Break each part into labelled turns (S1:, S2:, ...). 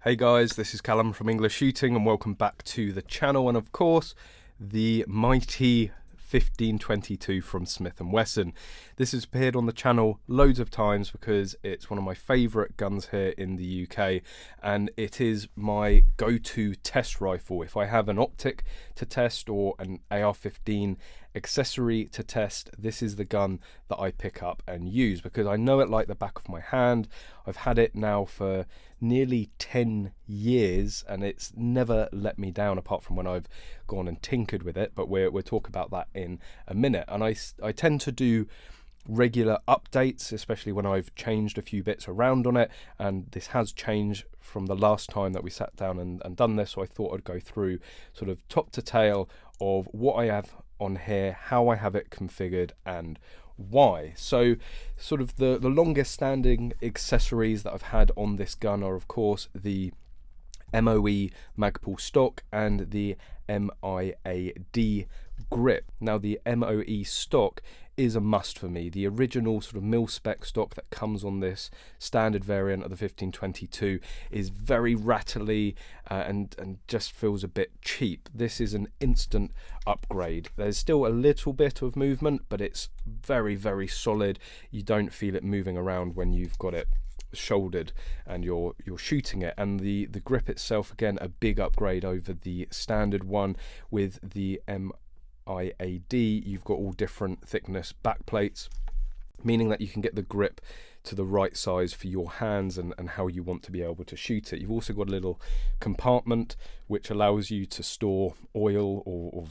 S1: Hey guys, this is Callum from EnglishShooting and welcome back to the channel, and of course the mighty 1522 from Smith & Wesson. This has appeared on the channel loads of times because it's one of my favourite guns here in the UK, and it is my go-to test rifle. If I have an optic to test or an AR-15 accessory to test, this is the gun that I pick up and use because I know it like the back of my hand. I've had it now for nearly 10 years and it's never let me down, apart from when I've gone and tinkered with it, but we'll talk about that in a minute. And I tend to do regular updates, especially when I've changed a few bits around on it, and this has changed from the last time that we sat down and done this, so I thought I'd go through sort of top to tail of what I have on here, how I have it configured, and why. So sort of the longest standing accessories that I've had on this gun are of course the MOE Magpul stock and the MIAD grip. Now the MOE stock is a must for me. The original sort of mil-spec stock that comes on this standard variant of the 1522 is very rattly and just feels a bit cheap. This is an instant upgrade. There's still a little bit of movement, but it's very, very solid. You don't feel it moving around when you've got it shouldered and you're shooting it. And the grip itself, again, a big upgrade over the standard one. With the MIAD, you've got all different thickness back plates, meaning that you can get the grip to the right size for your hands and how you want to be able to shoot it. You've also got a little compartment which allows you to store oil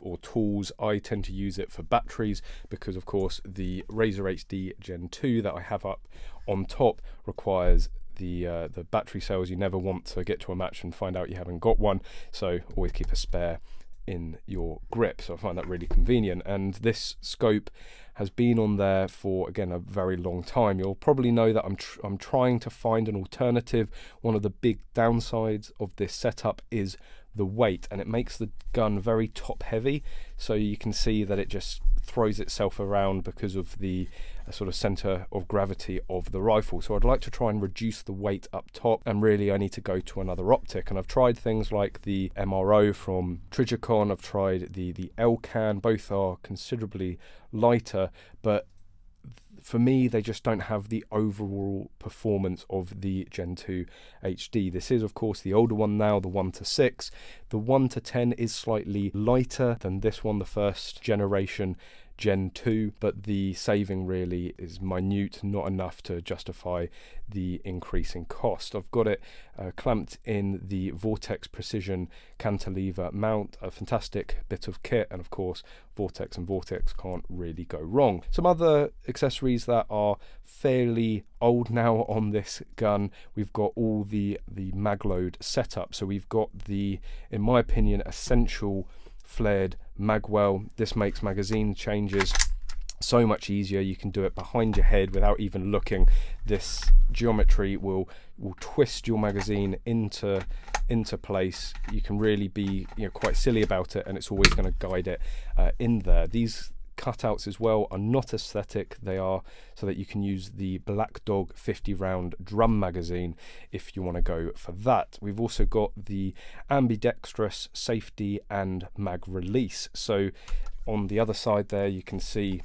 S1: or tools. I tend to use it for batteries because of course the Razor HD Gen 2 that I have up on top requires the battery cells. You never want to get to a match and find out you haven't got one, so always keep a spare in your grip. So I find that really convenient, and this scope has been on there for, again, a very long time. You'll probably know that I'm trying to find an alternative. One of the big downsides of this setup is the weight, and it makes the gun very top heavy, so you can see that it just throws itself around because of the sort of center of gravity of the rifle. So I'd like to try and reduce the weight up top, and really I need to go to another optic. And I've tried things like the MRO from Trijicon, I've tried the L-Can. Both are considerably lighter, but for me they just don't have the overall performance of the Gen 2 HD. This is of course the older one now, the 1:6. The 1:10 is slightly lighter than this one, the first generation Gen 2, but the saving really is minute, not enough to justify the increase in cost. I've got it clamped in the Vortex Precision cantilever mount, a fantastic bit of kit, and of course Vortex and Vortex can't really go wrong. Some other accessories that are fairly old now on this gun: we've got all the magload setup. So we've got the, in my opinion, essential flared magwell. This makes magazine changes so much easier. You can do it behind your head without even looking. This geometry will twist your magazine into place. You can really be quite silly about it, and it's always going to guide it in there. These cutouts as well are not aesthetic. They are so that you can use the Black Dog 50 round drum magazine if you want to go for that. We've also got the ambidextrous safety and mag release. So on the other side there you can see,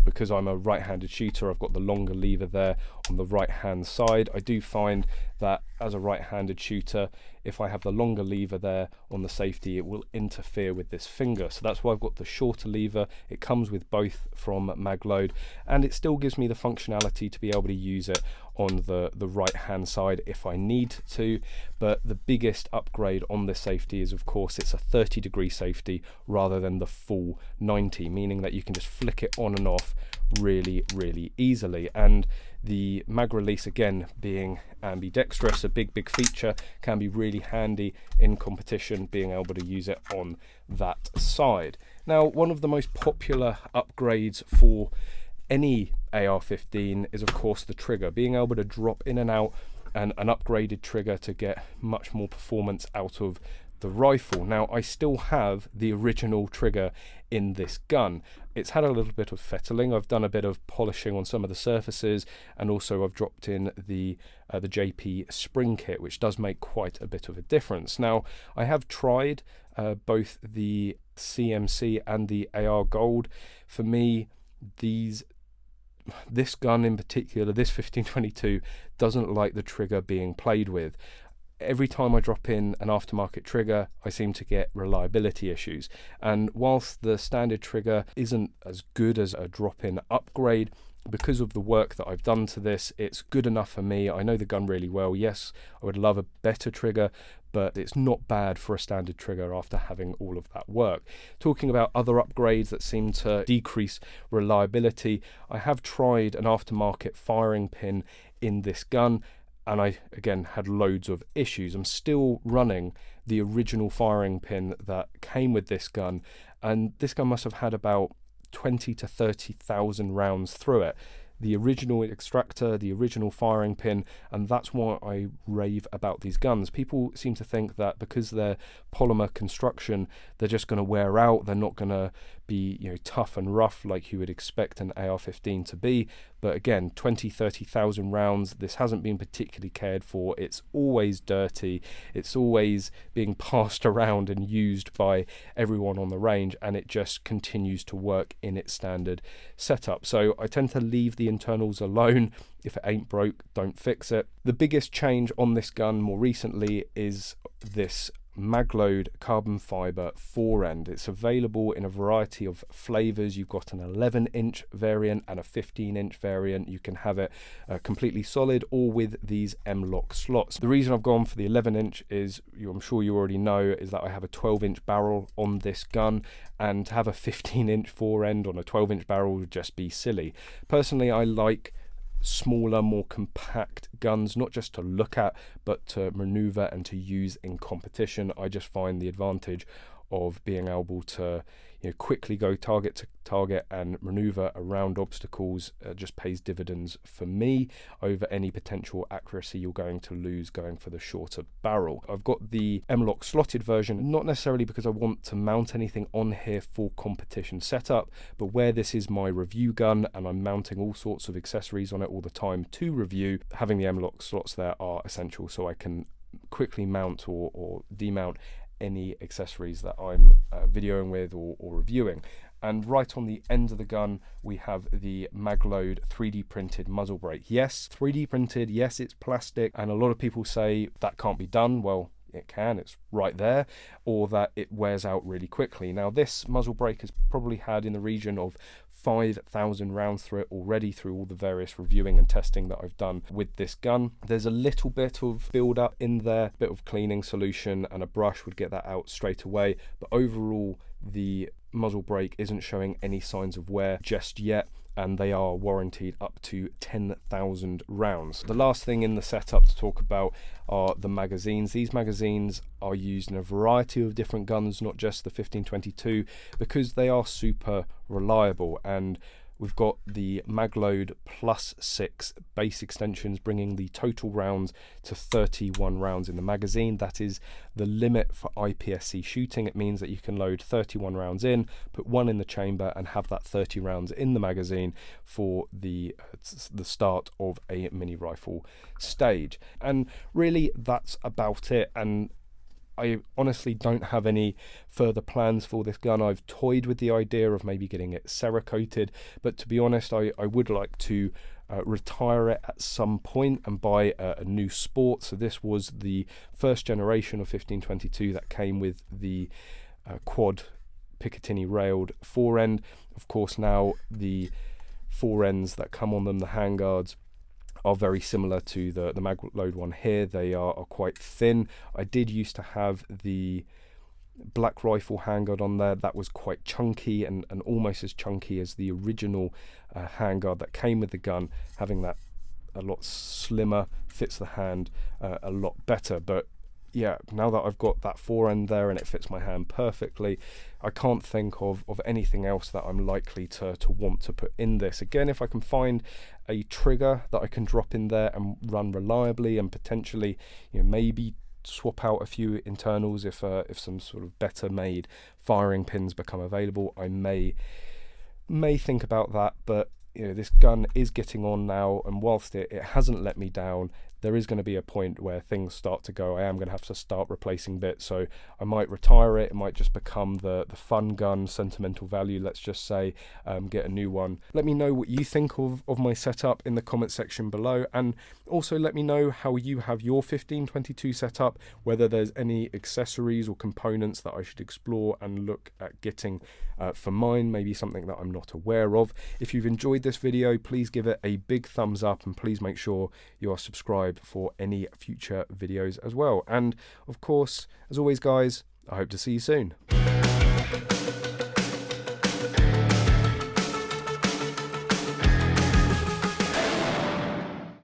S1: because I'm a right-handed shooter, I've got the longer lever there on the right-hand side. I do find that as a right-handed shooter, if I have the longer lever there on the safety, it will interfere with this finger. So that's why I've got the shorter lever. It comes with both from Magload, and it still gives me the functionality to be able to use it on the right-hand side if I need to. But the biggest upgrade on this safety is, of course, it's a 30-degree safety rather than the full 90, meaning that you can just flick it on and off really, really easily. And the mag release, again, being ambidextrous, a big feature, can be really handy in competition, being able to use it on that side. Now, one of the most popular upgrades for any AR-15 is of course the trigger. Being able to drop in and out and an upgraded trigger to get much more performance out of the rifle. Now, I still have the original trigger in this gun. It's had a little bit of fettling. I've done a bit of polishing on some of the surfaces, and also I've dropped in the JP spring kit, which does make quite a bit of a difference. Now, I have tried both the CMC and the AR Gold. For me, this gun in particular, this 1522, doesn't like the trigger being played with. Every time I drop in an aftermarket trigger, I seem to get reliability issues. And whilst the standard trigger isn't as good as a drop-in upgrade, because of the work that I've done to this, it's good enough for me. I know the gun really well. Yes, I would love a better trigger, but it's not bad for a standard trigger after having all of that work. Talking about other upgrades that seem to decrease reliability, I have tried an aftermarket firing pin in this gun, and I, again, had loads of issues. I'm still running the original firing pin that came with this gun, and this gun must have had about 20 to 30,000 rounds through it. The original extractor, the original firing pin, and that's why I rave about these guns. People seem to think that because they're polymer construction, they're just going to wear out, they're not going to be, you know, tough and rough like you would expect an AR-15 to be. But again, 20-30,000 rounds, this hasn't been particularly cared for. It's always dirty, it's always being passed around and used by everyone on the range, and it just continues to work in its standard setup. So I tend to leave the internals alone. If it ain't broke, don't fix it. The biggest change on this gun more recently is this Magload carbon fiber forend. It's available in a variety of flavors. You've got an 11-inch variant and a 15-inch variant. You can have it completely solid or with these M-LOK slots. The reason I've gone for the 11-inch is, I'm sure you already know, is that I have a 12-inch barrel on this gun, and to have a 15-inch forend on a 12-inch barrel would just be silly. Personally, I like smaller, more compact guns, not just to look at, but to maneuver and to use in competition. I just find the advantage of being able to, you know, quickly go target to target and maneuver around obstacles just pays dividends for me over any potential accuracy you're going to lose going for the shorter barrel. I've got the M-LOK slotted version, not necessarily because I want to mount anything on here for competition setup, but where this is my review gun and I'm mounting all sorts of accessories on it all the time to review, having the M-LOK slots there are essential so I can quickly mount or demount any accessories that I'm videoing with or reviewing. And right on the end of the gun we have the Magload 3D printed muzzle brake. Yes, 3D printed, yes, it's plastic, and a lot of people say that can't be done. Well, it can, it's right there, or that it wears out really quickly. Now, this muzzle brake has probably had in the region of 5,000 rounds through it already, through all the various reviewing and testing that I've done with this gun. There's a little bit of build up in there, a bit of cleaning solution, and a brush would get that out straight away, but overall the muzzle brake isn't showing any signs of wear just yet, and they are warranted up to 10,000 rounds. The last thing in the setup to talk about are the magazines. These magazines are used in a variety of different guns, not just the 1522, because they are super reliable. And we've got the Magload +6 base extensions, bringing the total rounds to 31 rounds in the magazine. That is the limit for IPSC shooting. It means that you can load 31 rounds in, put one in the chamber, and have that 30 rounds in the magazine for the start of a mini rifle stage. And really, that's about it. And I honestly don't have any further plans for this gun. I've toyed with the idea of maybe getting it Cerakoted, but to be honest, I would like to retire it at some point and buy a new Sport. So this was the first generation of 1522 that came with the quad Picatinny railed forend. Of course, now the forends that come on them, the handguards, are very similar to the Magload one here. They are quite thin. I did used to have the Black Rifle handguard on there. That was quite chunky and almost as chunky as the original handguard that came with the gun. Having that a lot slimmer fits the hand a lot better. But yeah, now that I've got that forend there and it fits my hand perfectly, I can't think of anything else that I'm likely to want to put in this. Again, if I can find a trigger that I can drop in there and run reliably and potentially, you know, maybe swap out a few internals if some sort of better made firing pins become available. I may think about that, but you know, this gun is getting on now, and whilst it hasn't let me down, there is going to be a point where things start to go. I am going to have to start replacing bits, so I might retire it. It might just become the fun gun, sentimental value, let's just say, get a new one. Let me know what you think of my setup in the comment section below, and also let me know how you have your 1522 setup, whether there's any accessories or components that I should explore and look at getting for mine, maybe something that I'm not aware of. If you've enjoyed this video, please give it a big thumbs up, and please make sure you are subscribed for any future videos as well. And of course, as always guys, I hope to see you soon.